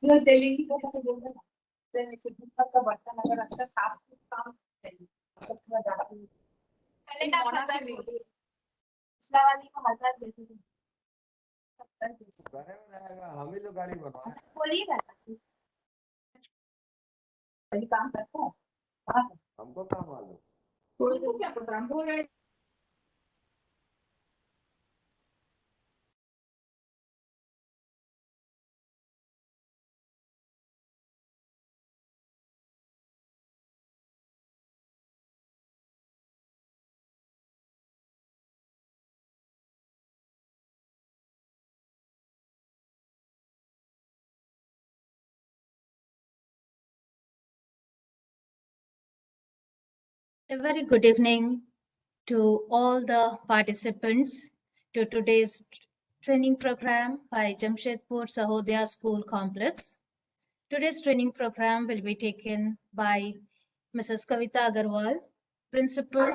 You telling me that then if you put the button अगर अच्छा साफ काम करें सब पूरा जाता है पहले का हजार पिछला वाली को हजार देते थे करे में रहेगा हम ही लोग गाड़ी बनवाए बोलिए ना वही काम करता है हाँ हमको क्या मालूम कोई तो क्या पता हम बोल रहे A very good evening to all the participants to today's training program by Jamshedpur Sahodaya School Complex. Today's training program will be taken by Mrs. Kavita Agarwal, Principal,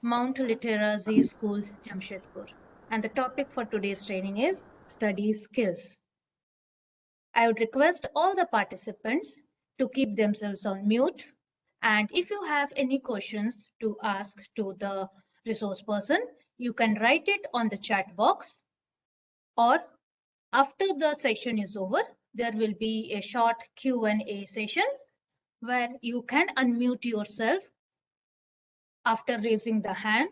Mount Literacy School, Jamshedpur. And the topic for today's training is study skills. I would request all the participants to keep themselves on mute. And if you have any questions to ask to the resource person, you can write it on the chat box, or after the session is over, there will be a short Q&A session where you can unmute yourself after raising the hand,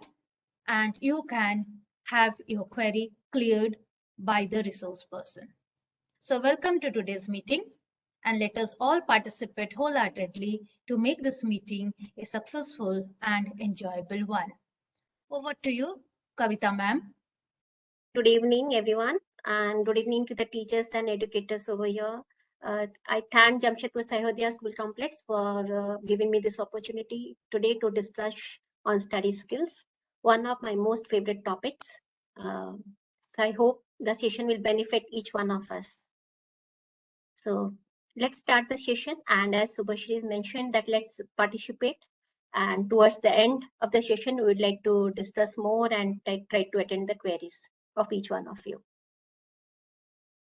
and you can have your query cleared by the resource person. So welcome to today's meeting, and let us all participate wholeheartedly to make this meeting a successful and enjoyable one. Over to you, Kavita ma'am. Good evening, everyone, and good evening to the teachers and educators over here. I thank Jamshedpur Sahodaya School Complex for giving me this opportunity today to discuss on study skills, one of my most favorite topics. So I hope the session will benefit each one of us. So let's start the session, and as Subhashri mentioned, that let's participate. And towards the end of the session, we would like to discuss more and try to attend the queries of each one of you.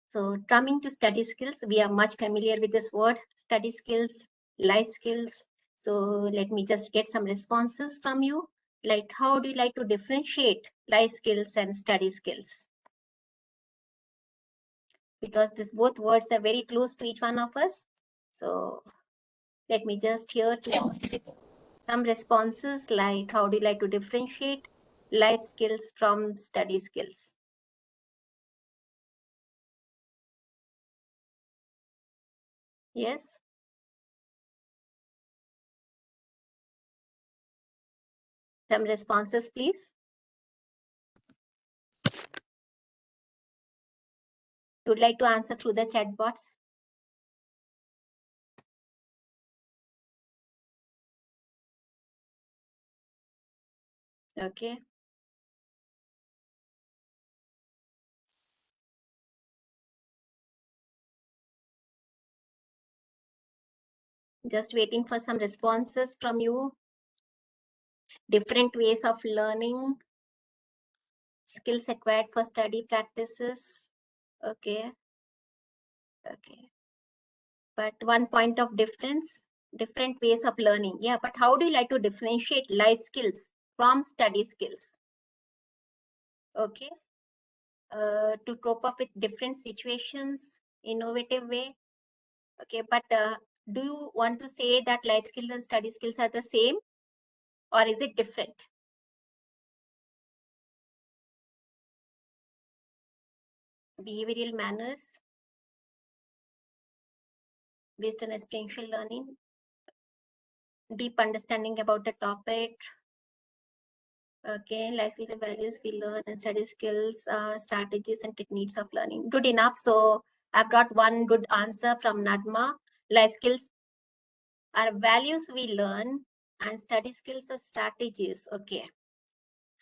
So coming to study skills, we are much familiar with this word, study skills, life skills. So let me just get some responses from you. Like, how do you like to differentiate life skills and study skills? Because these both words are very close to each one of us. So let me just hear some responses like, how do you like to differentiate life skills from study skills? Yes. Some responses, please. Would like to answer through the chat box. Okay. Just waiting for some responses from you. Different ways of learning, skills acquired for study practices. Okay. Okay. But one point of difference, different ways of learning. Yeah, but how do you like to differentiate life skills from study skills? Okay. To cope up with different situations, innovative way. Okay, but do you want to say that life skills and study skills are the same, or is it different? Behavioral manners based on experiential learning, deep understanding about the topic. Okay, life skills and values we learn, and study skills, strategies and techniques of learning. Good enough. So I've got one good answer from Nadma. Life skills are values we learn, and study skills are strategies. Okay,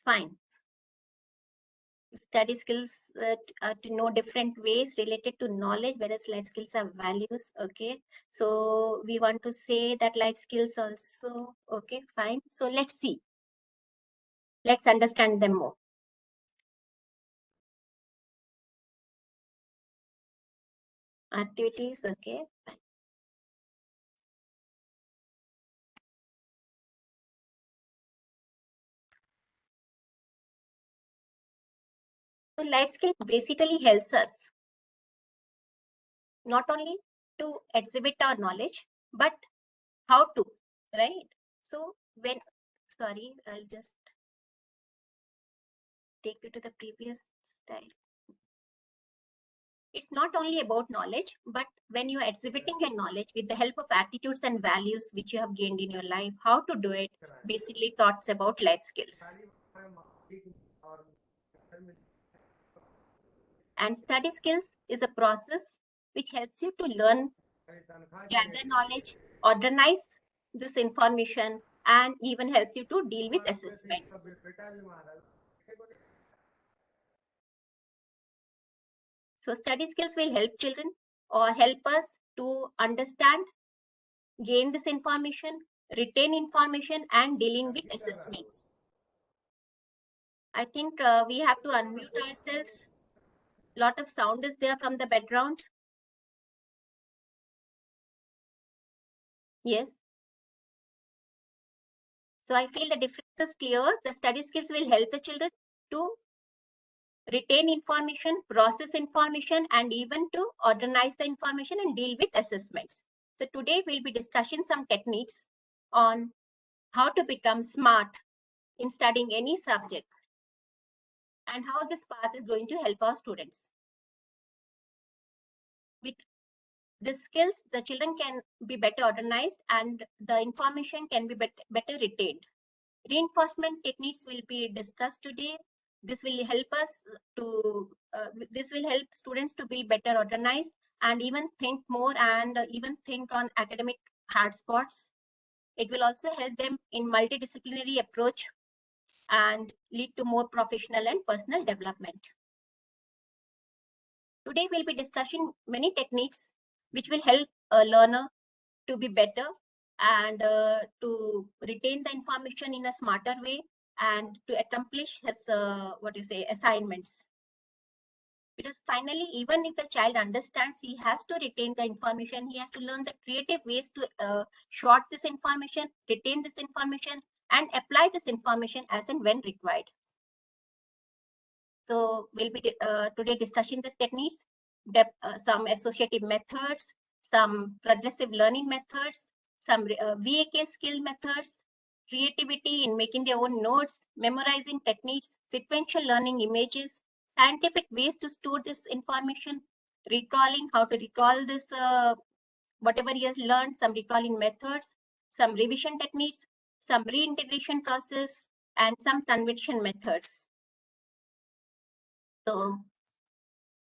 fine. Study skills to know different ways related to knowledge, whereas life skills are values. Okay, so we want to say that life skills also. Okay, fine. So let's see. Let's understand them more. Activities, okay. So life skill basically helps us not only to exhibit our knowledge, but how to, right? So when, sorry, I'll just take you to the previous slide. It's not only about knowledge, but when you are exhibiting your knowledge with the help of attitudes and values which you have gained in your life, how to do it, basically thoughts about life skills. And study skills is a process which helps you to learn, gather knowledge, organize this information, and even helps you to deal with assessments. So study skills will help children or help us to understand, gain this information, retain information, and dealing with assessments. I think we have to unmute ourselves. Lot of sound is there from the background. Yes. So I feel the difference is clear. The study skills will help the children to retain information, process information, and even to organize the information and deal with assessments. So today we'll be discussing some techniques on how to become smart in studying any subject and how this path is going to help our students. With these skills, the children can be better organized and the information can be better retained. Reinforcement techniques will be discussed today. This will help us to, this will help students to be better organized and even think more and even think on academic hard spots. It will also help them in multidisciplinary approach and lead to more professional and personal development. Today we'll be discussing many techniques which will help a learner to be better and to retain the information in a smarter way and to accomplish his assignments. Because finally, even if a child understands, he has to retain the information. He has to learn the creative ways to short this information, retain this information, and apply this information as and when required. So we'll be today discussing these techniques, some associative methods, some progressive learning methods, some VAK skill methods, creativity in making their own notes, memorizing techniques, sequential learning images, scientific ways to store this information, recalling, how to recall this, whatever he has learned, some recalling methods, some revision techniques, some reintegration process, and some conviction methods. So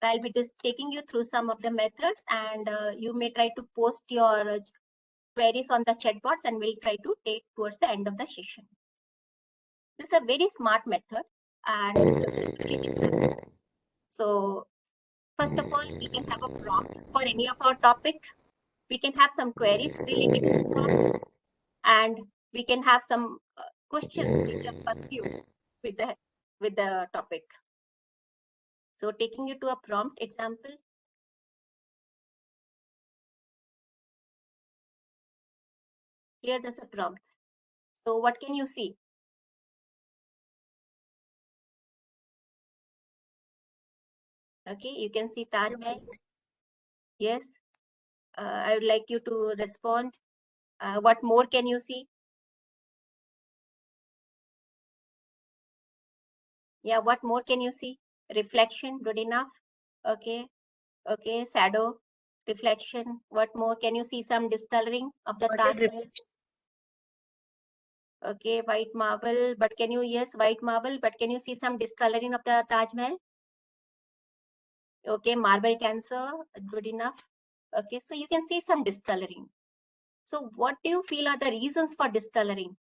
I'll be just taking you through some of the methods and you may try to post your queries on the chat box and we'll try to take towards the end of the session. This is a very smart method and it's a very method. So first of all, we can have a prompt for any of our topic. We can have some queries related to the prompt and we can have some questions which are pursued with the topic. So taking you to a prompt example. Here there's a prompt. So what can you see? Okay, you can see Taj Mahal. Yes, I would like you to respond. What more can you see? Yeah, what more can you see? Reflection, good enough. Okay, okay, shadow, reflection. What more? Can you see some discoloring of the Taj Mahal? Okay, white marble, but can you, yes, white marble, but can you see some discoloring of the Taj Mahal? Okay, marble cancer, good enough. Okay, so you can see some discoloring. So what do you feel are the reasons for discoloring?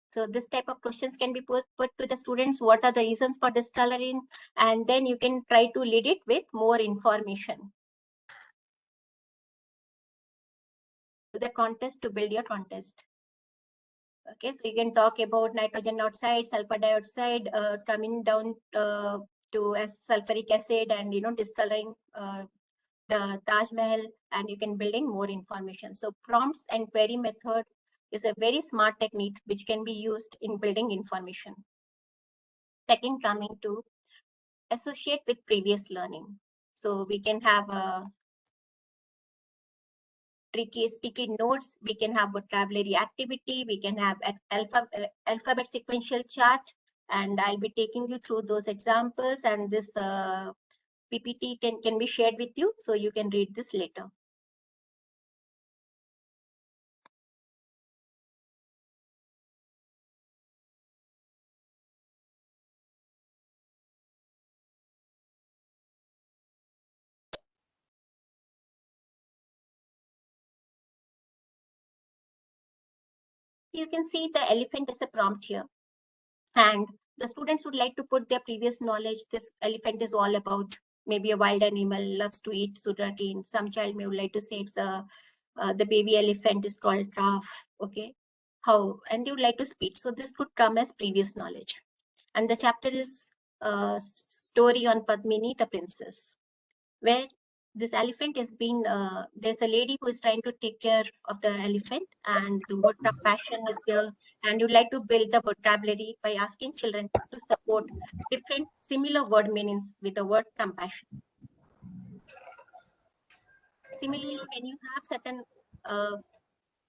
So this type of questions can be put to the students. What are the reasons for discoloring? And then you can try to lead it with more information. To the contest, to build your contest. Okay, so you can talk about nitrogen oxide, sulfur dioxide coming down to sulfuric acid and discoloring the Taj Mahal, and you can build in more information. So prompts and query method is a very smart technique which can be used in building information. Second, coming to associate with previous learning. So we can have a tricky sticky notes, we can have vocabulary activity, we can have alphabet sequential chart, and I'll be taking you through those examples, and this PPT can be shared with you, so you can read this later. You can see the elephant as a prompt here, and the students would like to put their previous knowledge. This elephant is all about maybe a wild animal, loves to eat sugarcane. Some child may would like to say it's the baby elephant is called calf. Okay, how, and they would like to speak. So this could come as previous knowledge. And the chapter is story on Padmini, the princess, where this elephant has been, there's a lady who is trying to take care of the elephant, and the word compassion is there, and you'd like to build the vocabulary by asking children to support different similar word meanings with the word compassion. Similarly, when you have certain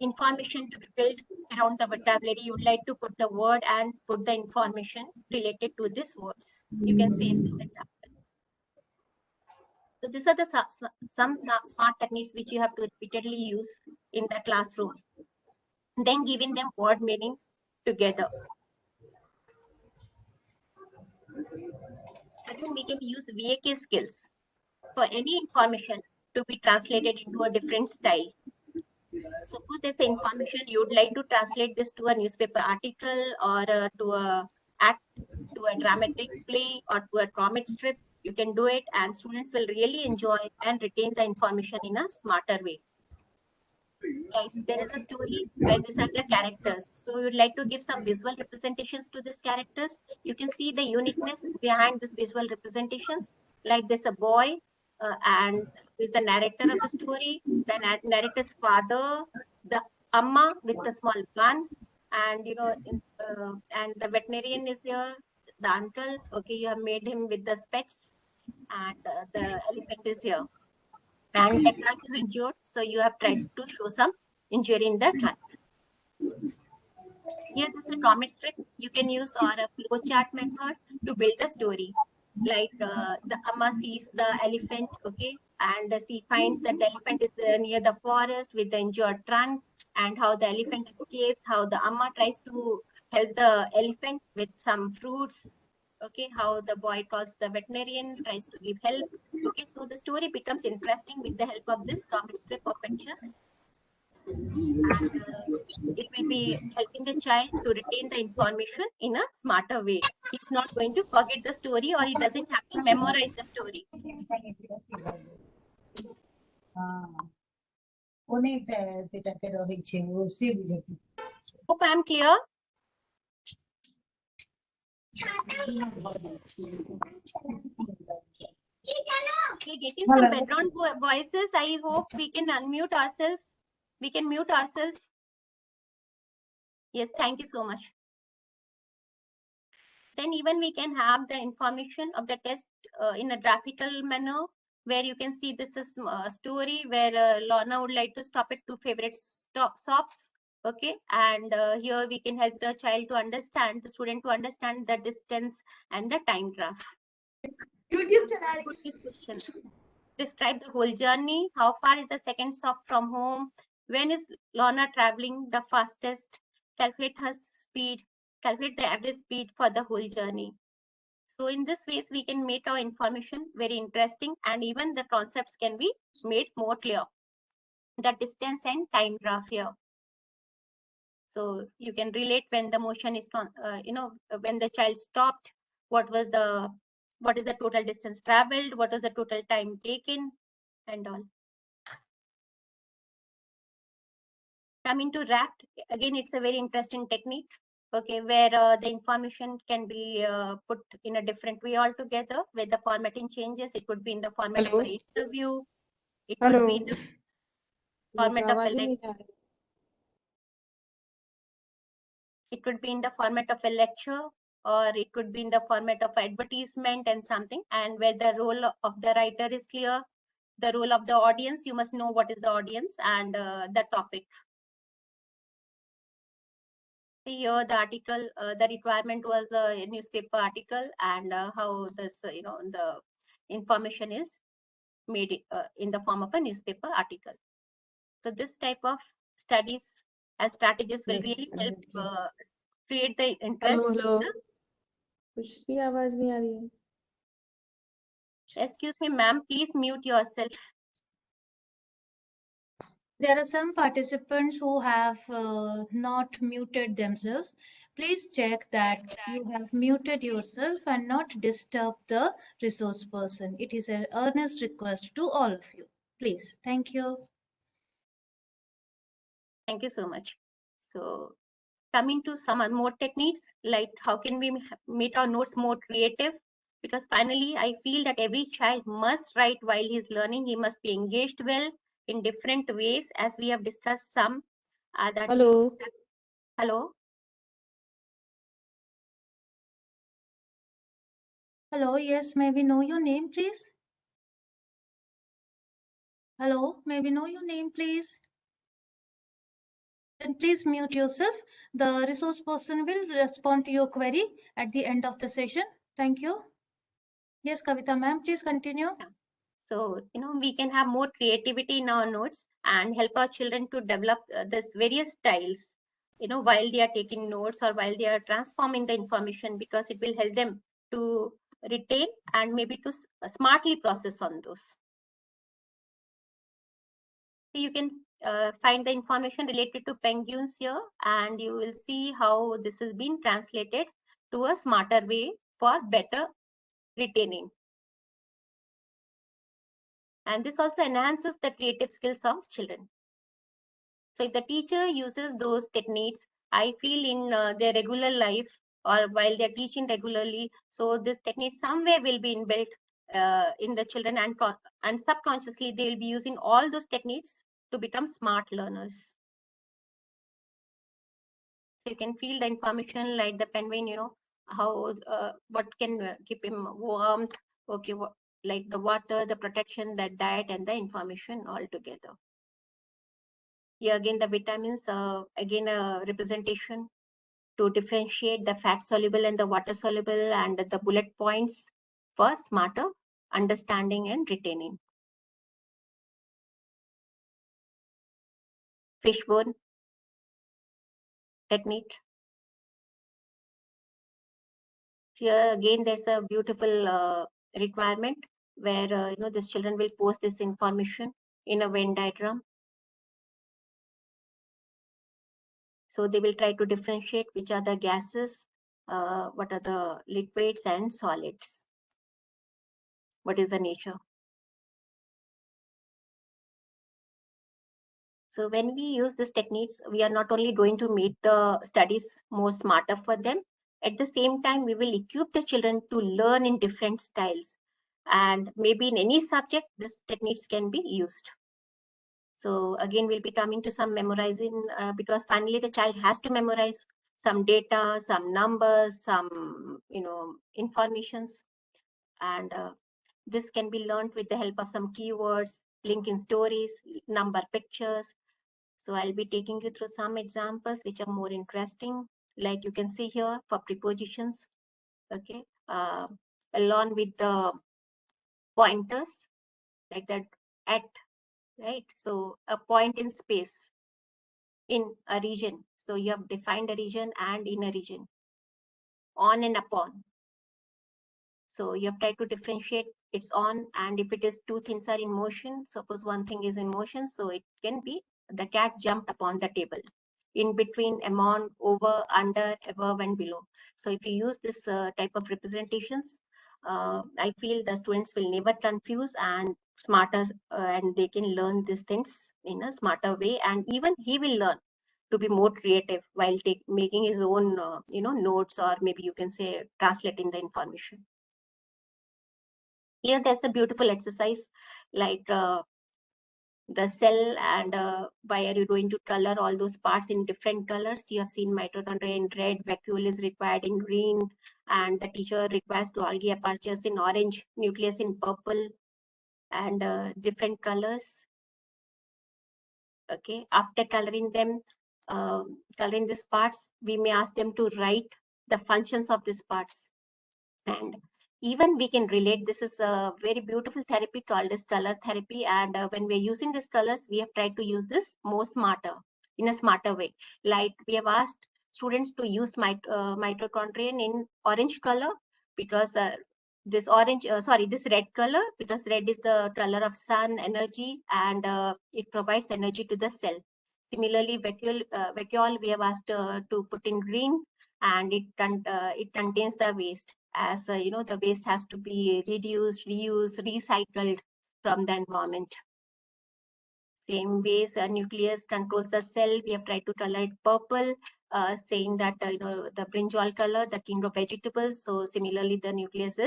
information to be built around the vocabulary, you would like to put the word and put the information related to these words. You can see in this example. So these are the some smart techniques which you have to repeatedly use in the classroom. Then giving them word meaning together. Again, we can use VAK skills for any information to be translated into a different style. Suppose there's information you would like to translate this to a newspaper article, or to a act, to a dramatic play, or to a comic strip. You can do it, and students will really enjoy and retain the information in a smarter way. Like there is a story where these are the characters. So we would like to give some visual representations to these characters. You can see the uniqueness behind these visual representations. Like there's a boy, and who is the narrator of the story, the narrator's father, the amma with the small bun, and and the veterinarian is there, the uncle. Okay, you have made him with the specs, and the elephant is here. And the trunk is injured, so you have tried to show some injury in the trunk. Here this is a comic strip you can use, or a flow chart method to build the story. Like the amma sees the elephant, okay, and she finds that the elephant is near the forest with the injured trunk, and how the elephant escapes, how the amma tries to help the elephant with some fruits, okay, how the boy calls the veterinarian, tries to give help. Okay, so the story becomes interesting with the help of this comic strip of pictures. And it will be helping the child to retain the information in a smarter way. He's not going to forget the story, or he doesn't have to memorize the story. Hope I'm clear. We're getting some background voices. I hope we can unmute ourselves. We can mute ourselves. Yes, thank you so much. Then even we can have the information of the test in a graphical manner, where you can see this is a story where Lorna would like to stop at two favorite stops. Okay, and here we can help the child to understand, the student to understand the distance and the time graph. Put this question. Describe the whole journey. How far is the second stop from home? When is Lorna traveling the fastest? Calculate her speed. Calculate the average speed for the whole journey. So in this ways, we can make our information very interesting, and even the concepts can be made more clear. The distance and time graph here. So you can relate when the motion is, when the child stopped, what is the total distance traveled, what was the total time taken, and all. Coming to raft, again, it's a very interesting technique. Okay, where the information can be put in a different way altogether, where the formatting changes. It would be in the format of Hello? an interview. It Hello? would be in the format of a आवाज ही नहीं जा रही it could be in the format of a lecture, or it could be in the format of advertisement and something, and where the role of the writer is clear, the role of the audience, you must know what is the audience and the topic. Here the article, the requirement was a newspaper article, and how this, the information is made in the form of a newspaper article. So this type of studies and strategies will really help create the interest. Hello कुछ भी आवाज नहीं आ रही है Excuse me, ma'am, please mute yourself. There are some participants who have not muted themselves. Please check that you have muted yourself and not disturb the resource person. It is an earnest request to all of you. Please, thank you. Thank you so much. So coming to some more techniques, like how can we make our notes more creative? Because finally, I feel that every child must write while he's learning. He must be engaged well in different ways, as we have discussed some. That hello hello. Hello, yes, may we know your name, please? Hello, may we know your name, please? Then please mute yourself. The resource person will respond to your query at the end of the session. Thank you. Yes, Kavita ma'am, please continue. So, we can have more creativity in our notes and help our children to develop this various styles, while they are taking notes or while they are transforming the information, because it will help them to retain and maybe to smartly process on those. So you can find the information related to penguins here, and you will see how this has been translated to a smarter way for better retaining. And this also enhances the creative skills of children. So if the teacher uses those techniques, I feel in their regular life or while they're teaching regularly, so this technique somewhere will be inbuilt in the children, and subconsciously they will be using all those techniques to become smart learners. So you can feel the information like the penguin, how what can keep him warmth, okay, like the water, the protection, the diet, and the information all together. Here again the vitamins, again a representation to differentiate the fat soluble and the water soluble, and the bullet points for smarter understanding and retaining. Fishbone technique. Here again there's a beautiful requirement where these children will post this information in a Venn diagram. So they will try to differentiate which are the gases, what are the liquids and solids, what is the nature. So when we use these techniques, we are not only going to make the studies more smarter for them, at the same time, we will equip the children to learn in different styles. And maybe in any subject, these techniques can be used. So again, we'll be coming to some memorizing because finally the child has to memorize some data, some numbers, some, informations. And this can be learned with the help of some keywords, link in stories, number pictures. So I'll be taking you through some examples which are more interesting. Like you can see here for prepositions, okay, along with the pointers, like that at, right? So a point in space in a region. So you have defined a region and in a region, on and upon. So you have tried to differentiate it's on, and if it is two things are in motion, suppose one thing is in motion, so it can be the cat jumped upon the table. In between, among, over, under, above, and below. So if you use this type of representations, I feel the students will never confuse and smarter, and they can learn these things in a smarter way, and even he will learn to be more creative while making his own, notes, or maybe you can say translating the information. Here, there's a beautiful exercise like the cell, and why are you going to color all those parts in different colors? You have seen mitochondria in red, vacuole is required in green, and the teacher requires Golgi apertures in orange, nucleus in purple, and different colors. Okay, after coloring them, coloring these parts, we may ask them to write the functions of these parts. And even we can relate, this is a very beautiful therapy called as color therapy. And when we're using these colors, we have tried to use this in a smarter way. Like we have asked students to use mitochondrion in orange color, because this red color, because red is the color of sun energy, and it provides energy to the cell. Similarly, vacuole we have asked to put in green, and it contains the waste, as the waste has to be reduced, reused, recycled from the environment. Same ways, nucleus controls the cell. We have tried to color it purple, saying that the brinjal color, the king of vegetables. So similarly, the nucleus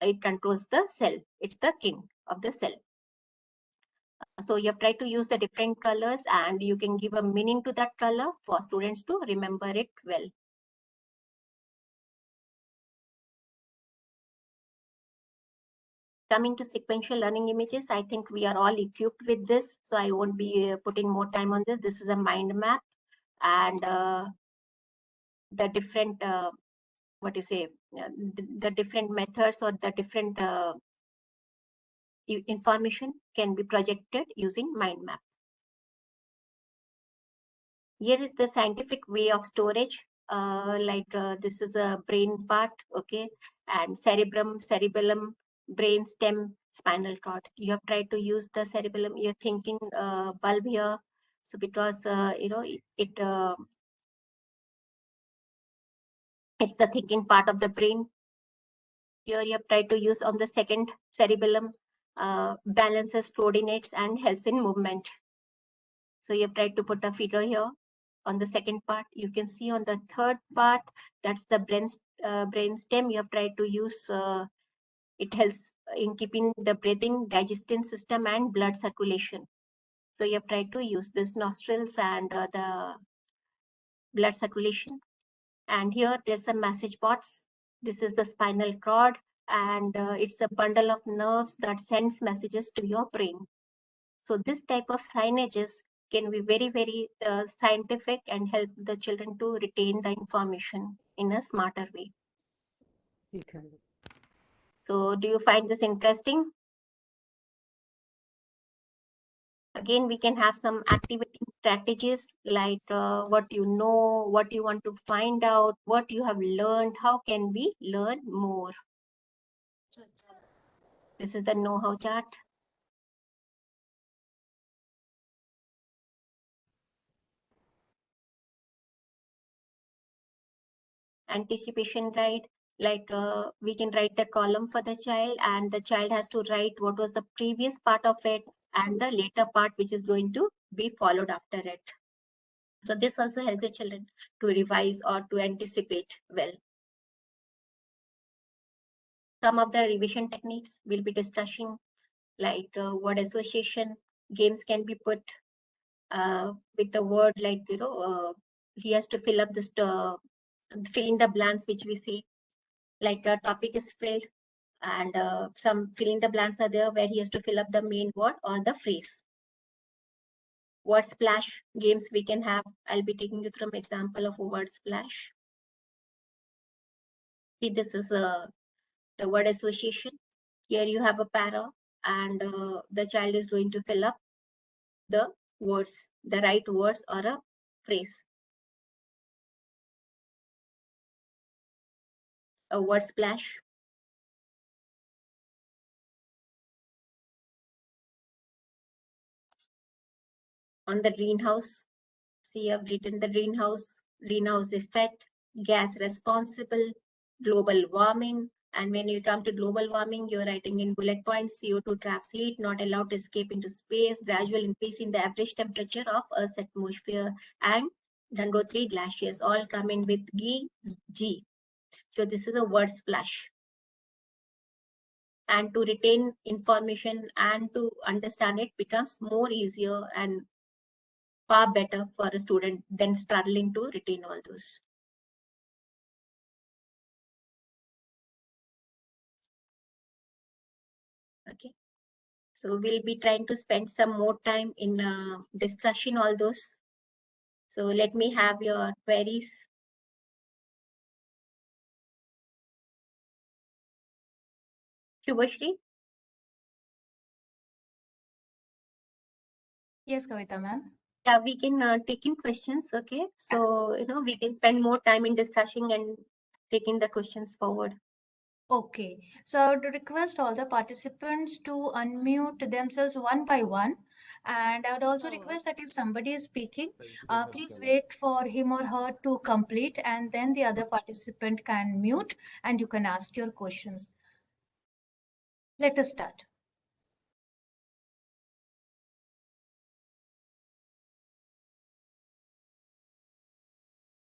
it controls the cell. It's the king of the cell. So you have tried to use the different colors, and you can give a meaning to that color for students to remember it well. Coming to sequential learning images, I think we are all equipped with this, so I won't be putting more time on this. This is a mind map, and the different, the different methods or the different information can be projected using mind map. Here is the scientific way of storage. This is a brain part, okay, and cerebellum, brain stem, spinal cord. You have tried to use the cerebellum, you're thinking bulb here. So because it's the thinking part of the brain. Here you have tried to use on the second cerebellum, balances coordinates and helps in movement. So you have tried to put a figure here on the second part. You can see on the third part, that's the brain stem. You have tried to use, it helps in keeping the breathing, digestive system, and blood circulation. So you have tried to use this nostrils and the blood circulation. And here there's some message bots. This is the spinal cord, and it's a bundle of nerves that sends messages to your brain. So this type of signages can be very, very scientific and help the children to retain the information in a smarter way. So do you find this interesting? Again, we can have some activating strategies like what you know, what you want to find out, what you have learned, how can we learn more? This is the know-how chart. Anticipation, right? Like we can write the column for the child, and the child has to write what was the previous part of it and the later part which is going to be followed after it. So this also helps the children to revise or to anticipate well. Some of the revision techniques we'll be discussing, like word association. Games can be put with the word, like he has to fill up this fill in the blanks which we see, like a topic is filled, and some fill in the blanks are there where he has to fill up the main word or the phrase. Word splash games we can have. I'll be taking you through an example of a word splash. See, this is the word association. Here you have a para, and the child is going to fill up the words, the right words or a phrase. A word splash. On the greenhouse, see, I've written the greenhouse effect, gas responsible, global warming. And when you come to global warming, you're writing in bullet points: CO2 traps heat, not allowed to escape into space, gradual increase in the average temperature of Earth's atmosphere, and Gangotri glaciers all come in with G. So this is a word splash. And to retain information and to understand it becomes more easier and far better for a student than struggling to retain all those. Okay. So we'll be trying to spend some more time in discussion all those. So let me have your queries. Shubhashri? Yes, Kavita ma'am. Yeah, we can take in questions. Okay. So, we can spend more time in discussing and taking the questions forward. Okay, so I would request all the participants to unmute themselves one by one. And I would also request that if somebody is speaking, please wait for him or her to complete, and then the other participant can mute and you can ask your questions. Let us start.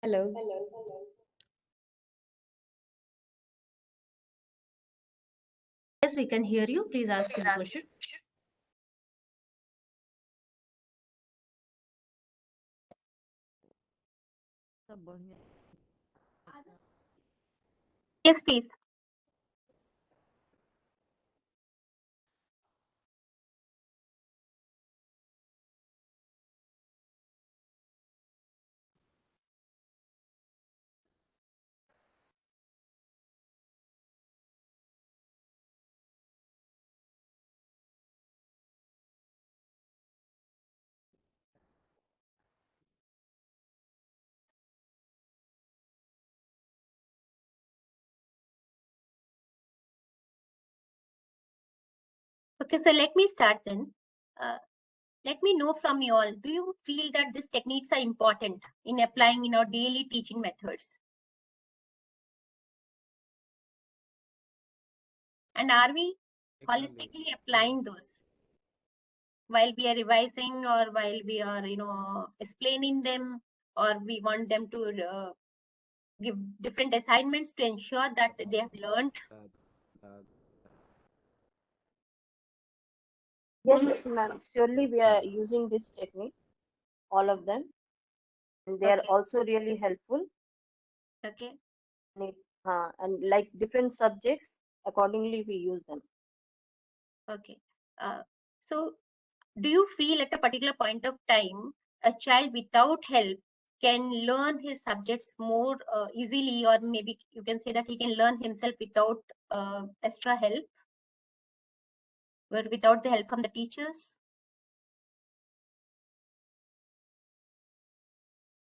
Hello. Yes, we can hear you. Please ask your question. Yes, please. Okay, so let me start then. Let me know from you all, do you feel that these techniques are important in applying in our daily teaching methods? And are we holistically applying those while we are revising or while we are, explaining them, or we want them to give different assignments to ensure that they have learned? Yes, ma'am. Surely we are using this technique, all of them, and they are Okay, also really helpful. okay, And, and like different subjects, accordingly we use them. okay. So do you feel at a particular point of time, a child without help can learn his subjects more easily, or maybe you can say that he can learn himself without extra help, or without the help from the teachers?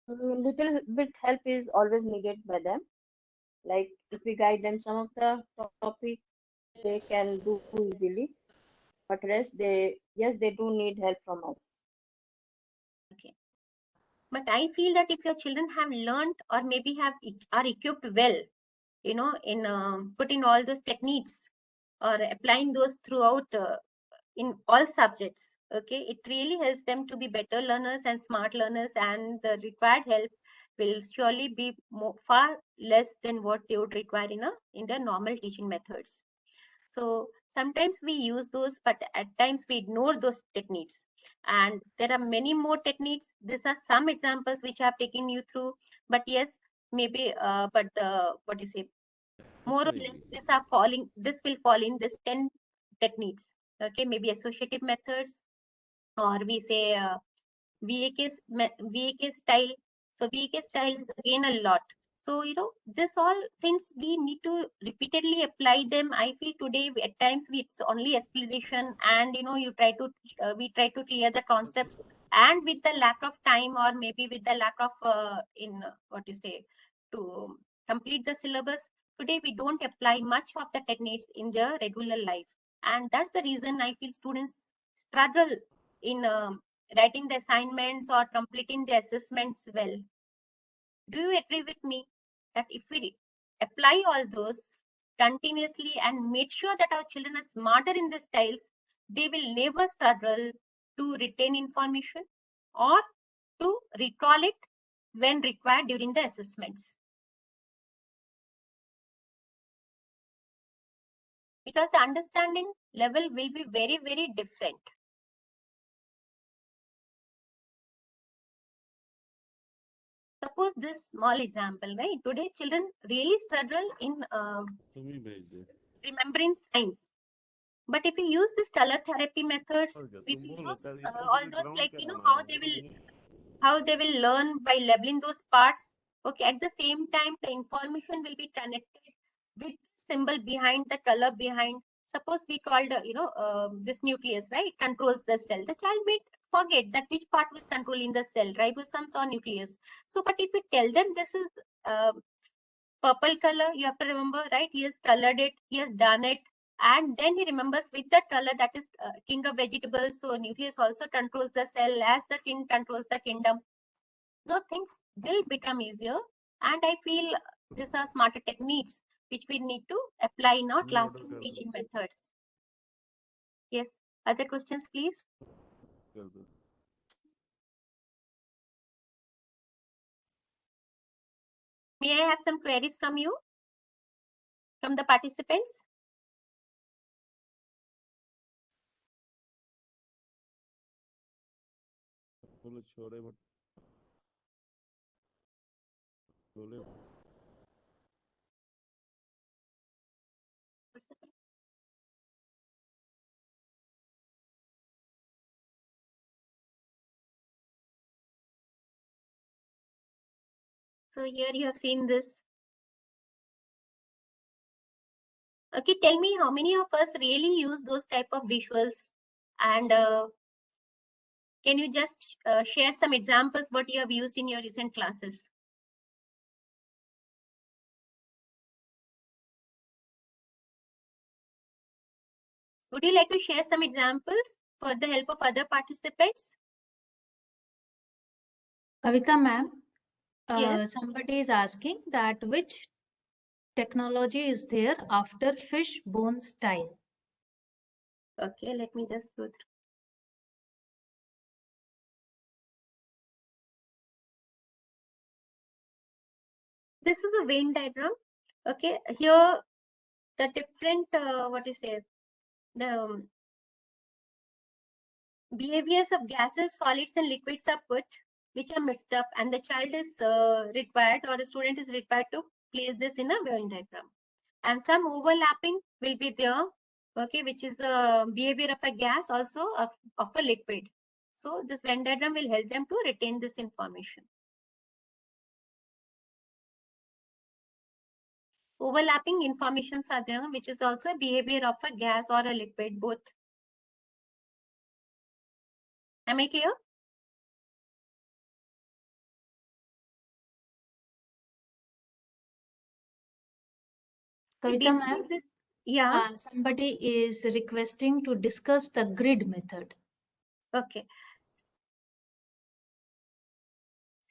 Little bit help is always needed by them. Like if we guide them some of the topic, they can do easily. But rest, yes, they do need help from us. Okay. But I feel that if your children have learned or maybe are equipped well, in putting all those techniques or applying those throughout in all subjects, okay, it really helps them to be better learners and smart learners, and the required help will surely be far less than what they would require in their normal teaching methods. So sometimes we use those, but at times we ignore those techniques. And there are many more techniques. These are some examples which I have taken you through. But yes, maybe, but the what do you say? More or less, this will fall in this 10 techniques. Okay, maybe associative methods, or we say VAK style. So VAK style is again a lot. So, this all things we need to repeatedly apply them. I feel today at times it's only explanation, and we try to clear the concepts, and with the lack of time, or maybe with the lack of in what you say, to complete the syllabus. Today we don't apply much of the techniques in their regular life, and that's the reason I feel students struggle in writing the assignments or completing the assessments well. Do you agree with me that if we apply all those continuously and make sure that our children are smarter in the styles, they will never struggle to retain information or to recall it when required during the assessments. Because the understanding level will be very, very different. Suppose this small example, right? Today children really struggle in remembering science. But if you use this color therapy methods, we will use all those, like, how they will learn by labeling those parts. Okay, at the same time, the information will be connected with symbol behind, the color behind. Suppose we called, this nucleus, right, controls the cell. The child may forget that which part was controlling the cell, ribosomes or nucleus. So, but if we tell them this is purple color, you have to remember, right? He has colored it, he has done it, and then he remembers with that color, that is king of vegetables. So nucleus also controls the cell as the king controls the kingdom. So things will become easier, and I feel these are smarter techniques which we need to apply in our classroom teaching methods. Yes, other questions, please. May I have some queries from you, from the participants? So here you have seen this. Okay, tell me how many of us really use those type of visuals, and can you just share some examples what you have used in your recent classes? Would you like to share some examples for the help of other participants? Kavita ma'am, Yes. somebody is asking that which technology is there after fishbone style? Okay, let me just go through. This is a Venn diagram. Okay, here the different, what you say, the behaviors of gases, solids, and liquids are put, which are mixed up, and the child is required, or the student is required to place this in a Venn diagram. And some overlapping will be there, okay, which is a behavior of a gas, also of a liquid. So this Venn diagram will help them to retain this information. Overlapping informations are there, which is also a behavior of a gas or a liquid, both. Am I clear? Kavita Basically, ma'am, this, yeah, somebody is requesting to discuss the grid method. okay.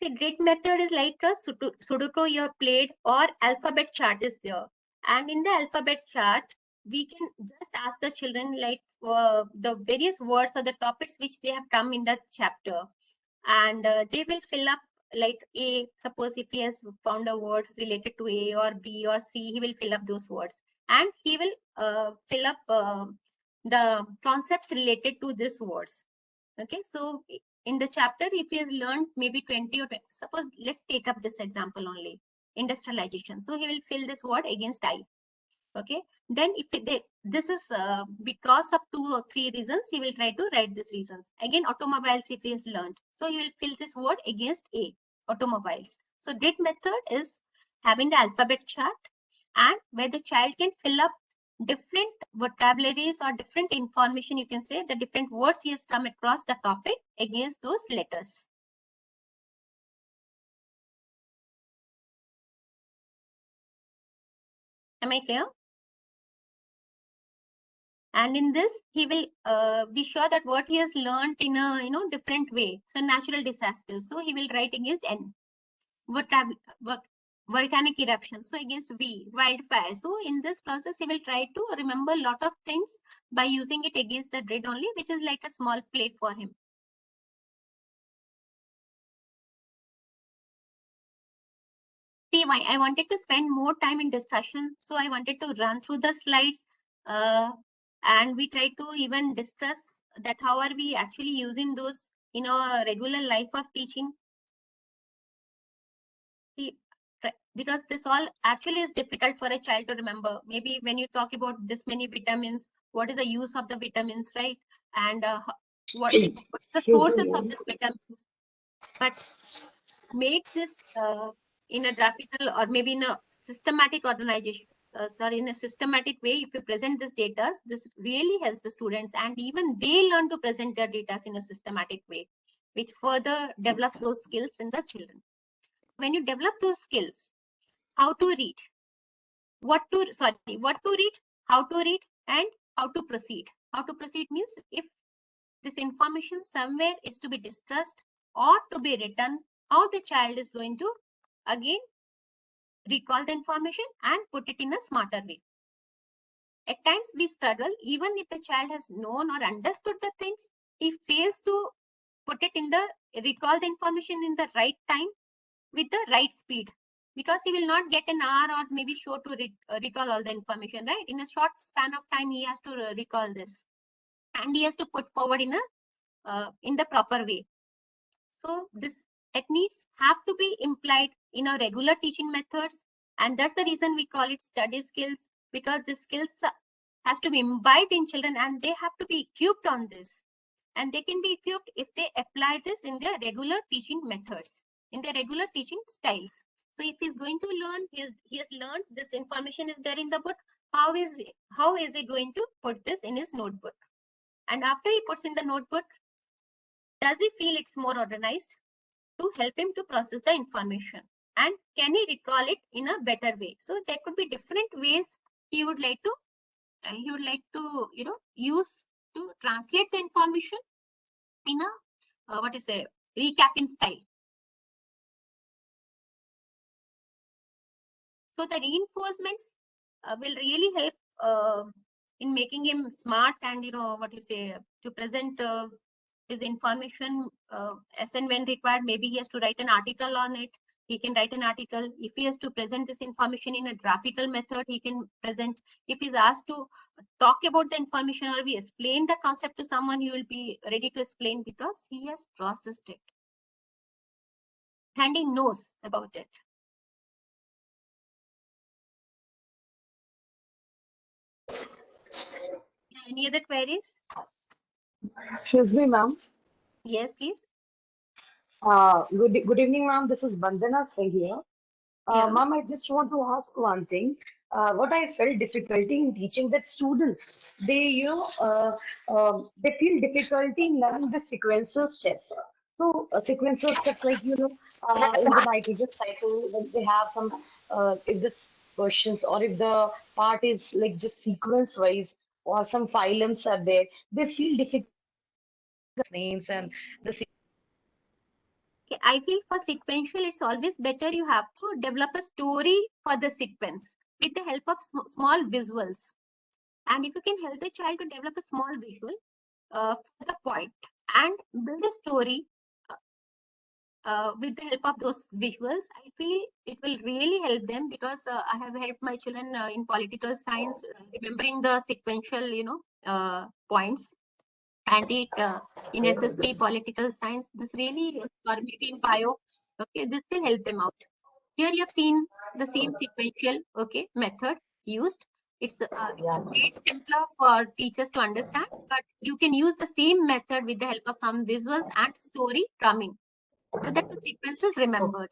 See, grid method is like a Sudoku you have played, or alphabet chart is there. And in the alphabet chart, we can just ask the children, like, the various words or the topics which they have come in that chapter. And they will fill up, like A, suppose if he has found a word related to A or B or C, he will fill up those words. And he will fill up the concepts related to these words. Okay, so in the chapter, if he has learned maybe 20 or 20, suppose let's take up this example only, industrialization. So he will fill this word against I. Okay, then if this is because of 2 or 3 reasons, he will try to write these reasons. Again, automobiles, if he has learned, so he will fill this word against A, automobiles. So grid method is having the alphabet chart, and where the child can fill up different vocabularies or different information, you can say the different words he has come across the topic against those letters. Am I clear? And in this, he will be sure that what he has learned in a different way. So natural disasters, so he will write against N. Volcanic eruptions, so against V. Wildfire. So in this process, he will try to remember a lot of things by using it against the grid only, which is like a small play for him. See why I wanted to spend more time in discussion. So I wanted to run through the slides and we tried to even discuss that how are we actually using those in our regular life of teaching. See, because this all actually is difficult for a child to remember. Maybe when you talk about this many vitamins, what is the use of the vitamins, right? And what's the sources of these vitamins? But make this in a graphical or maybe in a systematic organization, in a systematic way. If you present this data, this really helps the students, and even they learn to present their data in a systematic way, which further develops those skills in the children. When you develop those skills, how to read, what to read, how to read, and how to proceed. How to proceed means if this information somewhere is to be discussed or to be written, how the child is going to again recall the information and put it in a smarter way. At times we struggle, even if the child has known or understood the things, he fails to put it in the recall the information in the right time with the right speed, because he will not get an hour or maybe sure to recall all the information, right? In a short span of time, he has to recall this, and he has to put forward in the proper way. So this techniques have to be implied in our regular teaching methods, and that's the reason we call it study skills, because the skills has to be imbibed in children and they have to be equipped on this. And they can be equipped if they apply this in their regular teaching methods, in their regular teaching styles. So if he's going to learn, he has learned this information is there in the book, how is he going to put this in his notebook? And after he puts in the notebook, does he feel it's more organized to help him to process the information? And can he recall it in a better way? So there could be different ways he would like to use to translate the information in a recapping style. So the reinforcements will really help in making him smart and to present his information as and when required. Maybe he has to write an article on it. He can write an article. If he has to present this information in a graphical method, he can present. If he's asked to talk about the information or we explain the concept to someone, he will be ready to explain because he has processed it and he knows about it. Any other queries? Excuse me, ma'am. Yes, please. Good evening, ma'am. This is Bandana Singh here. Yeah. Ma'am, I just want to ask one thing. What I felt difficulty in teaching with students, they feel difficulty in learning the sequential steps. So, sequential steps like, in the nitrogen cycle, when they have some, if this questions or if the part is like just sequence wise or some phylums are there, they feel difficult names and the Okay, I feel for sequential, it's always better you have to develop a story for the sequence with the help of small visuals. And if you can help the child to develop a small visual for the point and build a story with the help of those visuals, I feel it will really help them, because I have helped my children in political science, remembering the sequential, points, and it in SST political science. This really, or maybe in bio, okay, this will help them out. Here you have seen the same sequential, okay, method used. It was made simpler for teachers to understand, but you can use the same method with the help of some visuals and story coming, so that the sequence is remembered.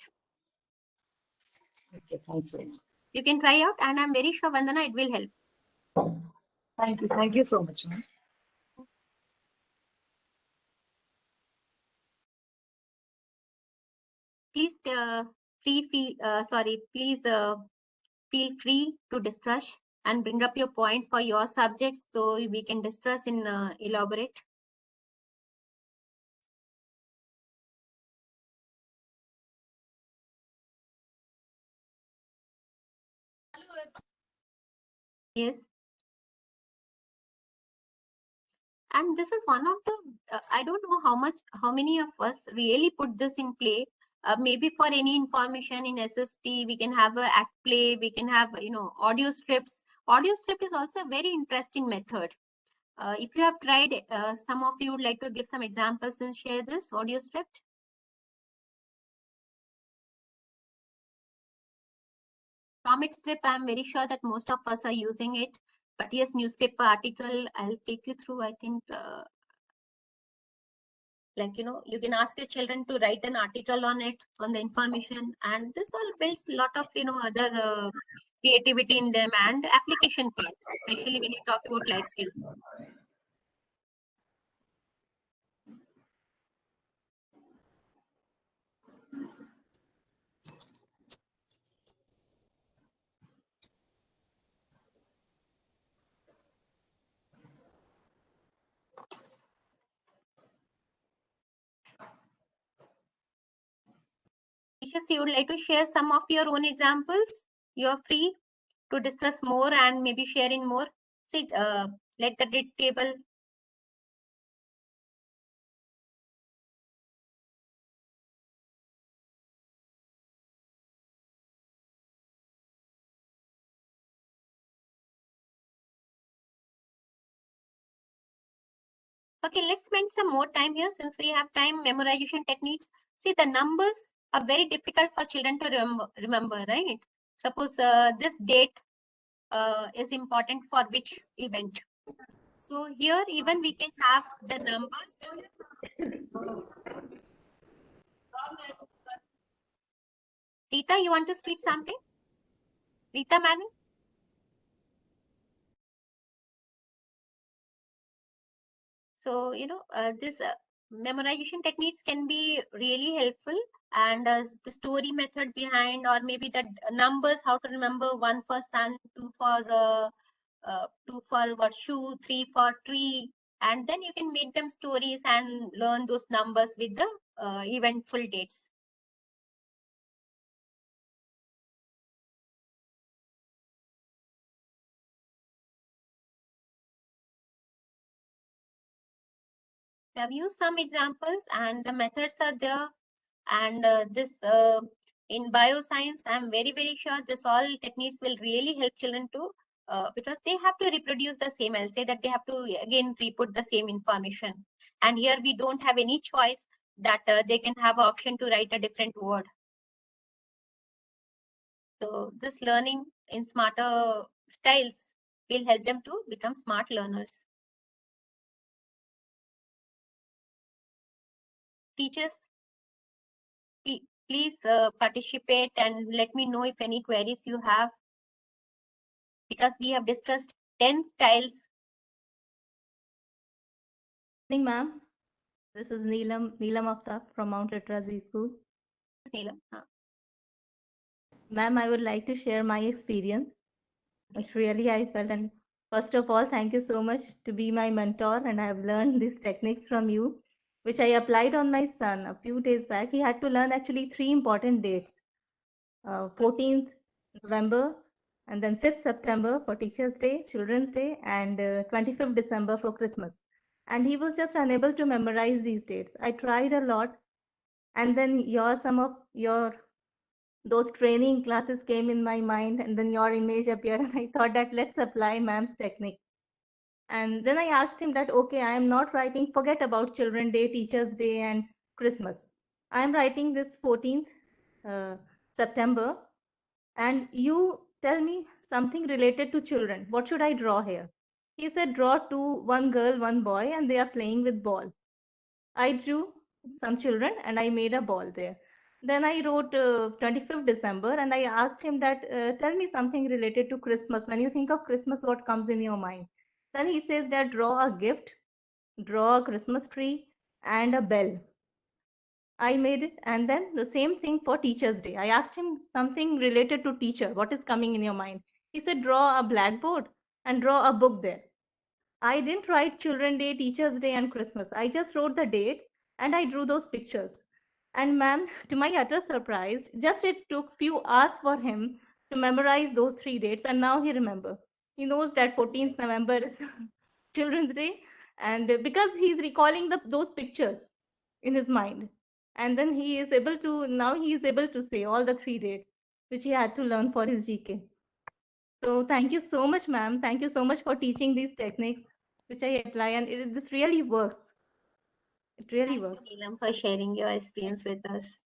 Okay, thank you. You can try out, and I'm very sure, Vandana, it will help. Thank you so much, ma'am. Please please feel free to discuss and bring up your points for your subjects so we can discuss in elaborate. Yes. And this is one of the, I don't know how many of us really put this in play. Maybe for any information in SST, we can have a act play, we can have, audio strips. Audio script is also a very interesting method. If you have tried, some of you would like to give some examples and share this audio script. Comic strip, I'm very sure that most of us are using it. But yes, newspaper article, I'll take you through, I think, you can ask your children to write an article on it, on the information, and this all builds a lot of, other creativity in them and application part, especially when you talk about life skills. Teachers, you would like to share some of your own examples? You are free to discuss more and maybe share in more. See, let the read table. Okay, let's spend some more time here since we have time. Memorization techniques. See, the numbers are very difficult for children to remember, right? Suppose this date is important for which event. So here even we can have the numbers. Rita, you want to speak something? Rita, madam? So, this memorization techniques can be really helpful, and the story method behind, or maybe the numbers, how to remember: 1 for sun, 2 for what, shoe, 3 for tree, and then you can make them stories and learn those numbers with the eventful dates. I've used some examples and the methods are there. And this in bioscience, I'm very, very sure this all techniques will really help children to, because they have to reproduce the same. I'll say that they have to again re-put the same information. And here we don't have any choice that they can have an option to write a different word. So this learning in smarter styles will help them to become smart learners. Teachers, please participate and let me know if any queries you have, because we have discussed 10 styles. Good morning, ma'am. This is Neelam Aftab from Mount Literacy School. Neelam. Ma'am, I would like to share my experience, which really I felt. And first of all, thank you so much to be my mentor. And I have learned these techniques from you, which I applied on my son a few days back. He had to learn actually 3 important dates, 14th November, and then 5th September for Teachers' Day, Children's Day, and 25th December for Christmas. And he was just unable to memorize these dates. I tried a lot, and then some of your those training classes came in my mind, and then your image appeared, and I thought that let's apply ma'am's technique. And then I asked him that, okay, I am not writing, forget about Children's Day, Teachers' Day, and Christmas. I am writing this 14th September, and you tell me something related to children. What should I draw here? He said, draw one girl, one boy, and they are playing with ball. I drew some children and I made a ball there. Then I wrote 25th December, and I asked him that, tell me something related to Christmas. When you think of Christmas, what comes in your mind? Then he says that draw a gift, draw a Christmas tree, and a bell. I made it. And then the same thing for Teacher's Day. I asked him something related to teacher. What is coming in your mind? He said, draw a blackboard and draw a book there. I didn't write Children's Day, Teacher's Day, and Christmas. I just wrote the dates and I drew those pictures. And ma'am, to my utter surprise, just it took few hours for him to memorize those 3 dates, and now he remember. He knows that 14th November is Children's Day, and because he's recalling those pictures in his mind. And then he is able to say all the 3 dates, which he had to learn for his GK. So thank you so much, ma'am. Thank you so much for teaching these techniques, which I apply, and this really works. It really Thank works. you, Neelam, for sharing your experience with us.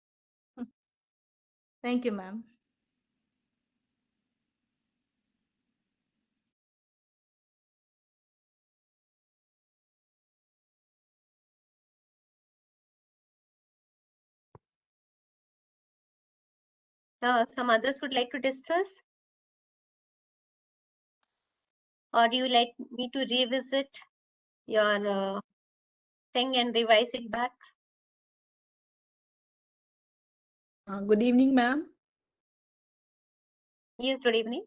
Thank you, ma'am. Some others would like to discuss, or do you like me to revisit your thing and revise it back? Good evening, ma'am. Yes, good evening.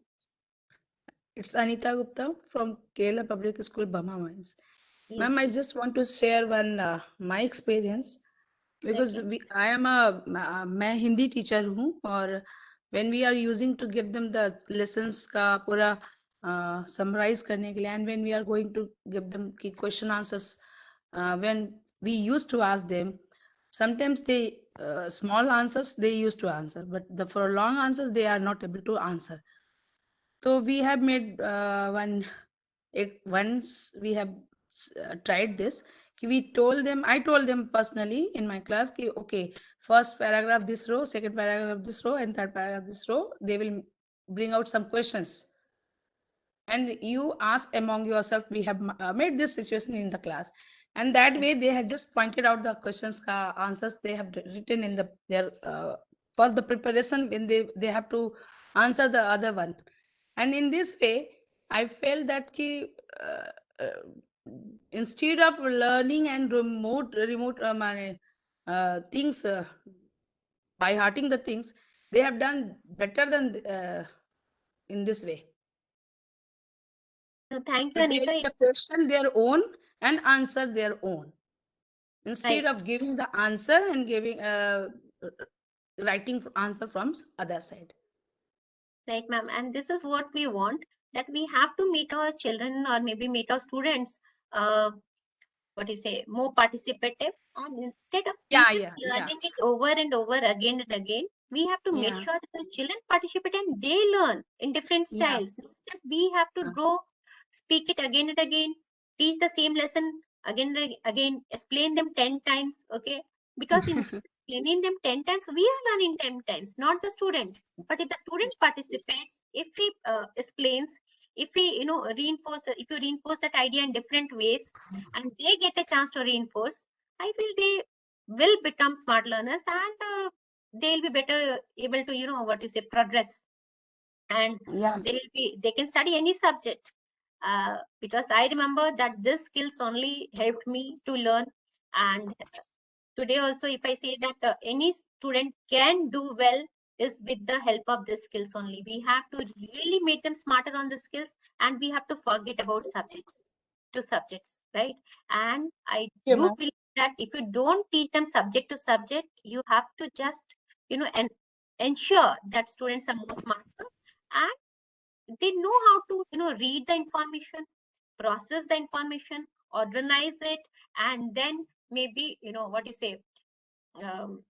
It's Anita Gupta from Kerala Public School, Burma Mines. Yes, Ma'am, I please. just want to share one my experience because Okay. I am मैं Hindi teacher हूँ और when we are using to give them the lessons का पूरा summarize करने के लिए and when we are going to give them की question answers when we used to ask them sometimes they small answers they used to answer but for long answers they are not able to answer. So we have made once we have tried this. I told them personally in my class, ki, okay, first paragraph this row, second paragraph this row, and third paragraph this row. They will bring out some questions. And you ask among yourself, we have made this situation in the class. And that way they have just pointed out the questions, answers they have written in their for the preparation when they have to answer the other one. And in this way, I felt that instead of learning and remote things by hearting the things, they have done better than in this way. So thank you, Preparing Anita. the It's question their own and answer their own instead right. of giving the answer and giving writing answer from other side. Right, ma'am. And this is what we want, that we have to meet our children or maybe meet our students, what do you say, more participative. And instead of Yeah, teachers yeah, yeah, learning it over and over again and again, we have to make yeah, sure that the children participate and they learn in different yeah. styles. Not that we have to go speak it again and again, teach the same lesson again and again, explain them 10 times, okay? Because in explaining them 10 times, we are learning 10 times, not the student. But if the student participates, if he explains, if he, if you reinforce that idea in different ways, and they get a chance to reinforce, I feel they will become smart learners and they'll be better able to, progress. And Yeah. they can study any subject. Because I remember that this skills only helped me to learn. And today also, if I say that any student can do well is with the help of these skills only. We have to really make them smarter on the skills, and we have to forget about subjects, right? And I Yeah, do ma'am. believe that if you don't teach them subject to subject, you have to just, and ensure that students are more smarter and they know how to, read the information, process the information, organize it, and then maybe, what you say, um,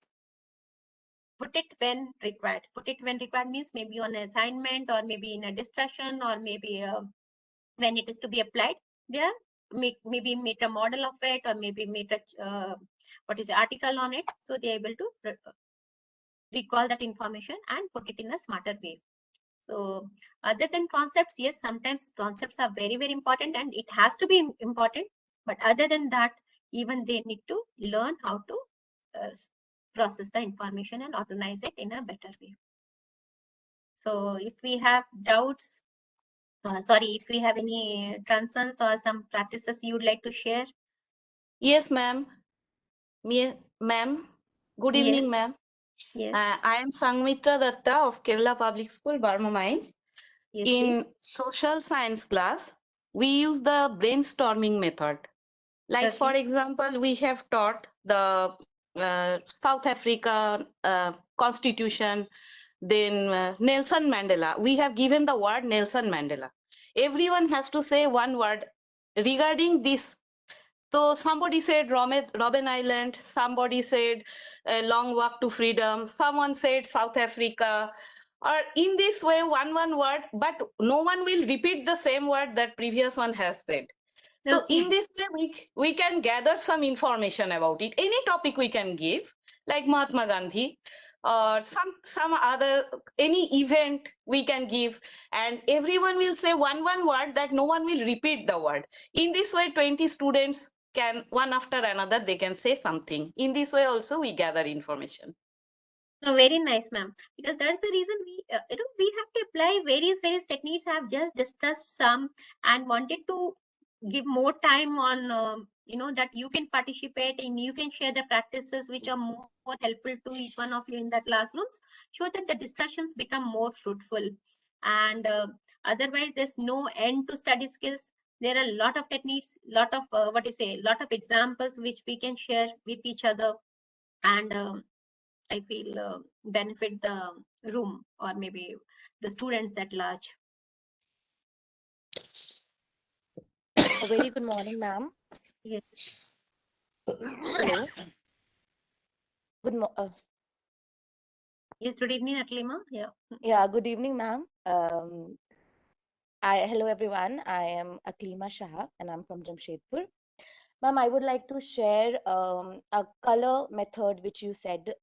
put it when required. Put it when required means maybe on an assignment or maybe in a discussion or maybe when it is to be applied. There, maybe make a model of it or maybe make a article on it, so they're able to recall that information and put it in a smarter way. So other than concepts, yes, sometimes concepts are very, very important and it has to be important. But other than that, even they need to learn how to process the information and organize it in a better way. So if we have doubts, if we have any concerns or some practices you would like to share. Yes, ma'am. Ma'am. Good Yes, evening, ma'am. yes, I am Sangmitra Datta of Kerala Public School, Burma Mines. yes, please. In social science class, we use the brainstorming method. Like, for Okay. example, we have taught the South Africa constitution, then Nelson Mandela. We have given the word Nelson Mandela. Everyone has to say one word regarding this So somebody said Robben Island, somebody said a long walk to freedom, someone said South Africa, or in this way one word, but no one will repeat the same word that previous one has said. So Okay. in this way, we can gather some information about it. Any topic we can give, like Mahatma Gandhi, or some other, any event we can give, and everyone will say one word that no one will repeat the word. In this way, 20 students can, one after another, they can say something. In this way also we gather information. No, very nice, ma'am. Because that's the reason we have to apply various techniques. I have just discussed some and wanted to give more time on, that you can participate and you can share the practices which are more helpful to each one of you in the classrooms, so that the discussions become more fruitful. And otherwise, there's no end to study skills. There are a lot of techniques, lot of lot of examples which we can share with each other, and I feel benefit the room or maybe the students at large. A very good morning, ma'am. Yes. Hello. Good mo Yes, good evening, Atlima. Yeah. Yeah, good evening, ma'am. Hello everyone. I am Aklima Shah and I'm from Jamshedpur. Ma'am, I would like to share a color method which you said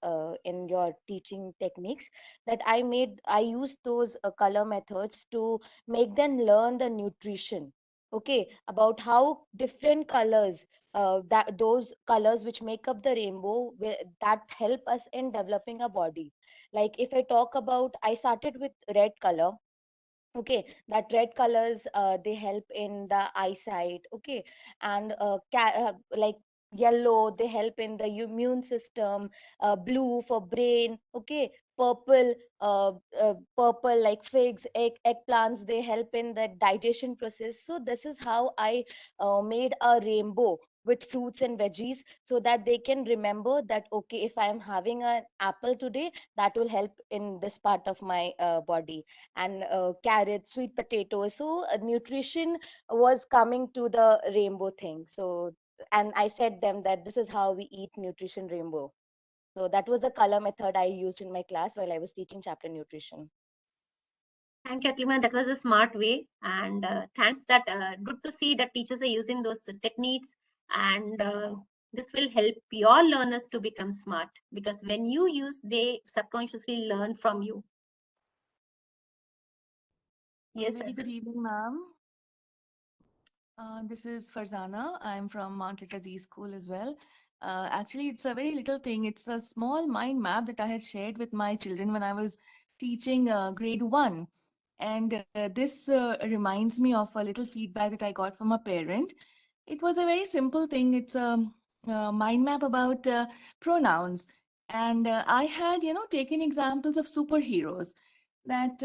in your teaching techniques, that I use those color methods to make them learn the nutrition. Okay, about how different colors, that those colors which make up the rainbow, that help us in developing a body. Like if I talk about, I started with red color. Okay, that red colors, they help in the eyesight. Okay, and like yellow, they help in the immune system. Blue for brain. Okay, purple, purple like figs, eggplants, they help in the digestion process. So this is how I made a rainbow with fruits and veggies, so that they can remember that, okay, if I am having an apple today, that will help in this part of my body. And carrots, sweet potatoes. So nutrition was coming to the rainbow thing. So, and I said them that this is how we eat nutrition rainbow. So that was the color method I used in my class while I was teaching chapter nutrition. Thank you, Atlima. That was a smart way. And thanks that good to see that teachers are using those techniques. And this will help your learners to become smart, because when you use, they subconsciously learn from you. Yes, Very good evening, ma'am. This is Farzana. I'm from Mount Literacy School as well. Actually, it's a very little thing. It's a small mind map that I had shared with my children when I was teaching grade 1. And this reminds me of a little feedback that I got from a parent. It was a very simple thing. It's a mind map about pronouns. And I had, taken examples of superheroes, that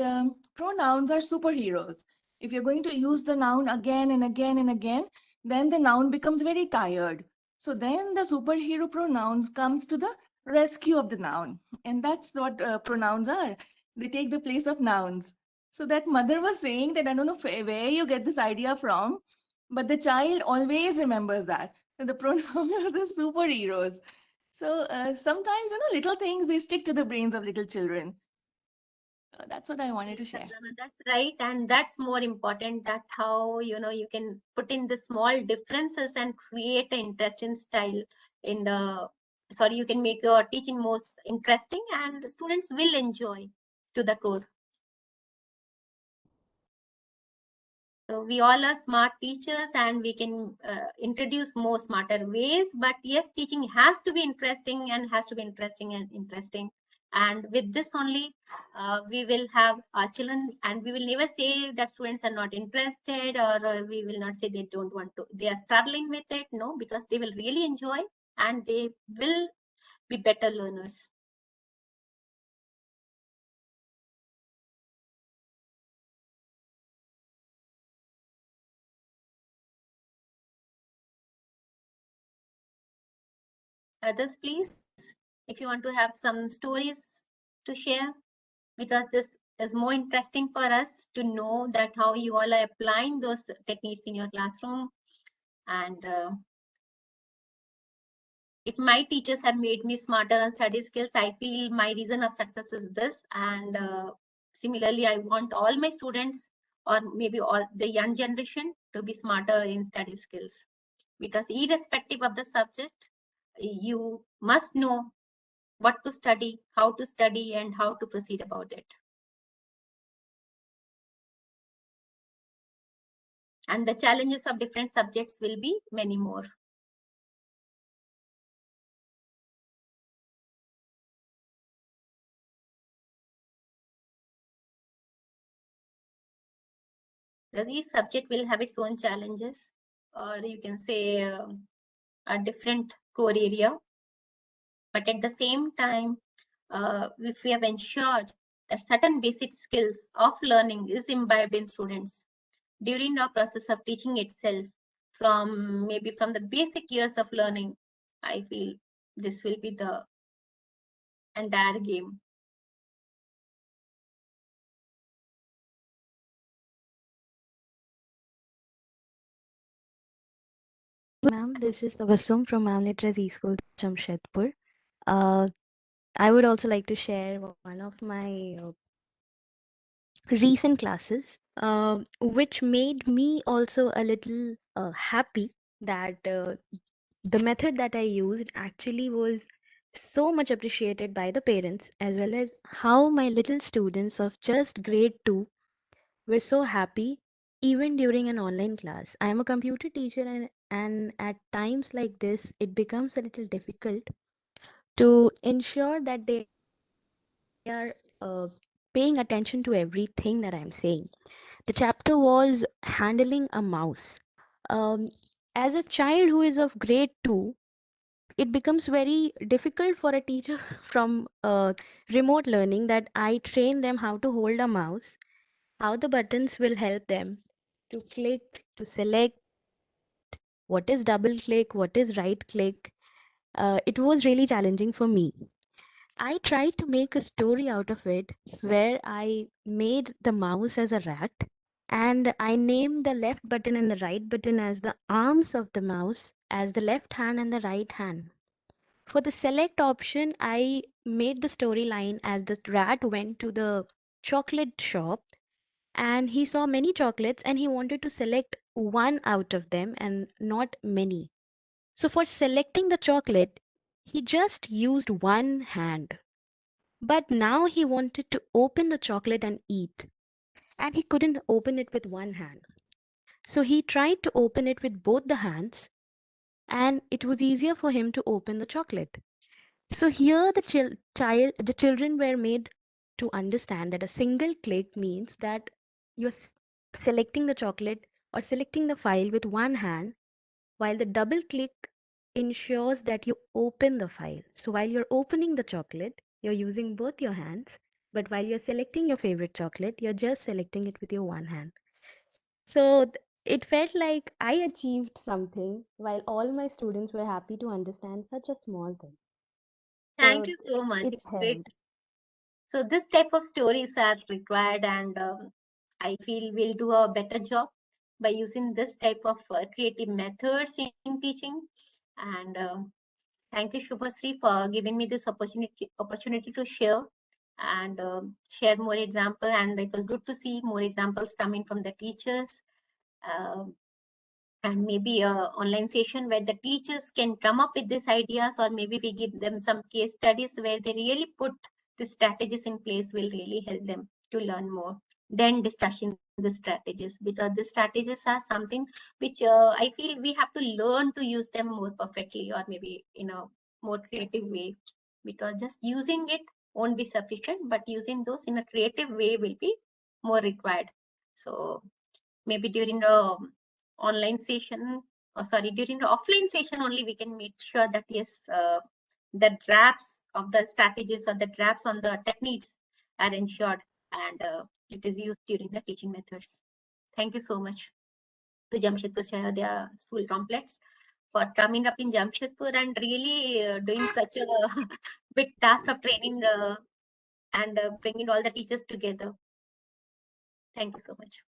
pronouns are superheroes. If you're going to use the noun again and again and again, then the noun becomes very tired. So then the superhero pronouns comes to the rescue of the noun. And that's what pronouns are. They take the place of nouns. So that mother was saying that I don't know where you get this idea from, but the child always remembers that the pronouns are the superheroes. So sometimes, little things, they stick to the brains of little children. That's what I wanted to share. That's right, and that's more important. That how you can put in the small differences and create an interesting style in the. Sorry, you can make your teaching most interesting, and students will enjoy to the core. So we all are smart teachers, and we can introduce more smarter ways. But yes, teaching has to be interesting and has to be interesting and interesting. And with this only, we will have our children, and we will never say that students are not interested, or we will not say they don't want to. They are struggling with it. No, because they will really enjoy, and they will be better learners. Others, please, if you want to have some stories to share, because this is more interesting for us to know that how you all are applying those techniques in your classroom. And if my teachers have made me smarter on study skills, I feel my reason of success is this. And similarly, I want all my students or maybe all the young generation to be smarter in study skills, because irrespective of the subject, you must know what to study, how to study, and how to proceed about it. And the challenges of different subjects will be many more. Each subject will have its own challenges, or you can say a different core area. But at the same time, if we have ensured that certain basic skills of learning is imbibed in students during the process of teaching itself, from maybe from the basic years of learning, I feel this will be the entire game. Ma'am, this is Tabassum from Ma'am Literacy School, Jamshedpur. I would also like to share one of my recent classes, which made me also a little happy that the method that I used actually was so much appreciated by the parents, as well as how my little students of just grade 2 were so happy even during an online class. I am a computer teacher, and at times like this, it becomes a little difficult to ensure that they are paying attention to everything that I'm saying. The chapter was handling a mouse. Um, as a child who is of grade 2, it becomes very difficult for a teacher from remote learning that I train them how to hold a mouse, how the buttons will help them to click, to select, what is double click, what is right click. It was really challenging for me. I tried to make a story out of it where I made the mouse as a rat, and I named the left button and the right button as the arms of the mouse, as the left hand and the right hand. For the select option, I made the storyline as the rat went to the chocolate shop and he saw many chocolates and he wanted to select one out of them and not many. So for selecting the chocolate, he just used one hand. But now he wanted to open the chocolate and eat, and he couldn't open it with one hand. So he tried to open it with both the hands, and it was easier for him to open the chocolate. So here the children were made to understand that a single click means that you're selecting the chocolate or selecting the file with one hand, while the double click ensures that you open the file. So while you're opening the chocolate, you're using both your hands, but while you're selecting your favorite chocolate, you're just selecting it with your one hand. So it felt like I achieved something while all my students were happy to understand such a small thing. Thank So you so much. it It's great. helped. So this type of stories are required, and I feel we'll do a better job by using this type of creative methods in teaching. And thank you, Shubhasri, for giving me this opportunity to share and share more example. And it was good to see more examples coming from the teachers. And maybe a online session where the teachers can come up with these ideas, or maybe we give them some case studies where they really put the strategies in place will really help them to learn more than discussing the strategies, because the strategies are something which I feel we have to learn to use them more perfectly, or maybe in a more creative way, because just using it won't be sufficient, but using those in a creative way will be more required. So maybe during the online session, or sorry, during the offline session only, we can make sure that yes, the drafts of the strategies or the drafts on the techniques are ensured, and it is used during the teaching methods. Thank you so much to Jamshedpur Shahodaya School Complex for coming up in Jamshedpur and really doing such a big task of training and bringing all the teachers together. Thank you so much.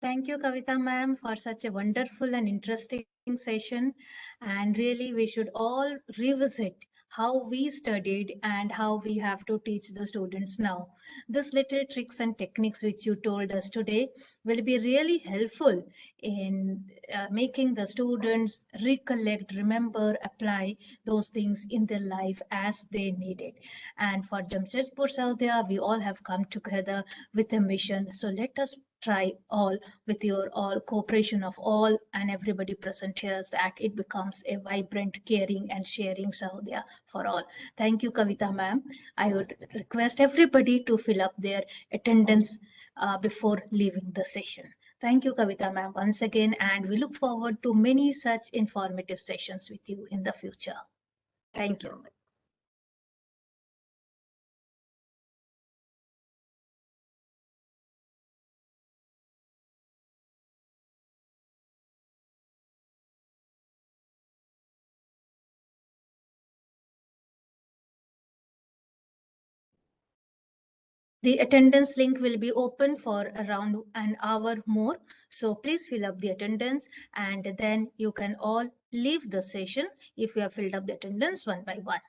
Thank you, Kavita ma'am, for such a wonderful and interesting session. And really, we should all revisit how we studied and how we have to teach the students now. These little tricks and techniques which you told us today will be really helpful in making the students recollect, remember, apply those things in their life as they need it. And for Jamshedpur Saudhya, we all have come together with a mission. So let us try all with your all cooperation of all and everybody present here that it becomes a vibrant, caring and sharing Sahodya for all. Thank you, Kavita ma'am. I would request everybody to fill up their attendance before leaving the session. Thank you, Kavita ma'am, once again, and we look forward to many such informative sessions with you in the future. Thank you. So much. The attendance link will be open for around an hour more. So please fill up the attendance and then you can all leave the session if you have filled up the attendance one by one.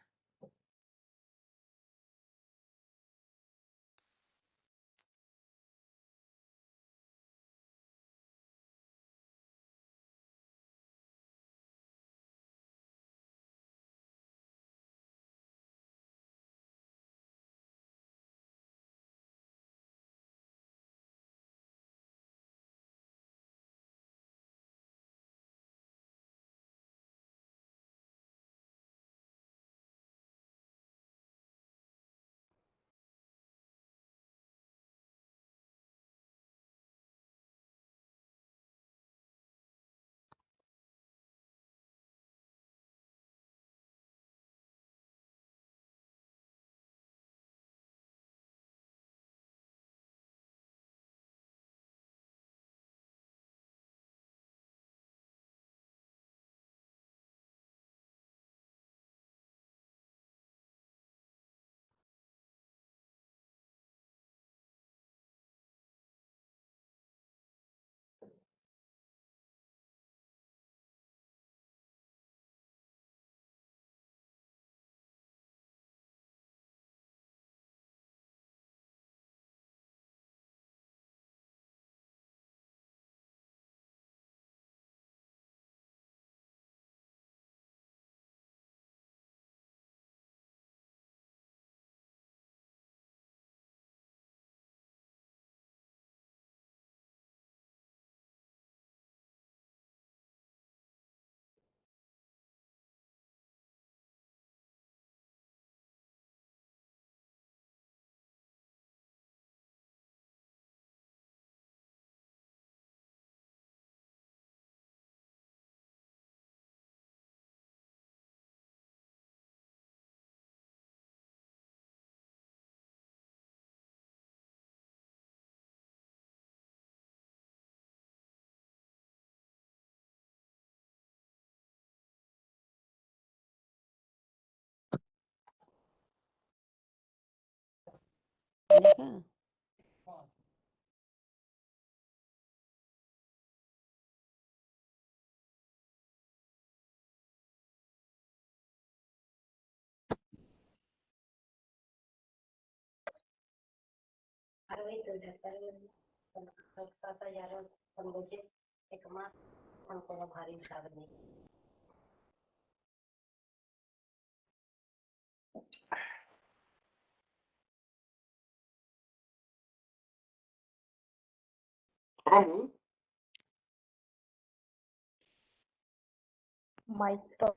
Mic drop.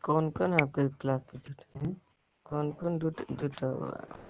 कौन कौन है आपके class teacher? कौन कौन दूटा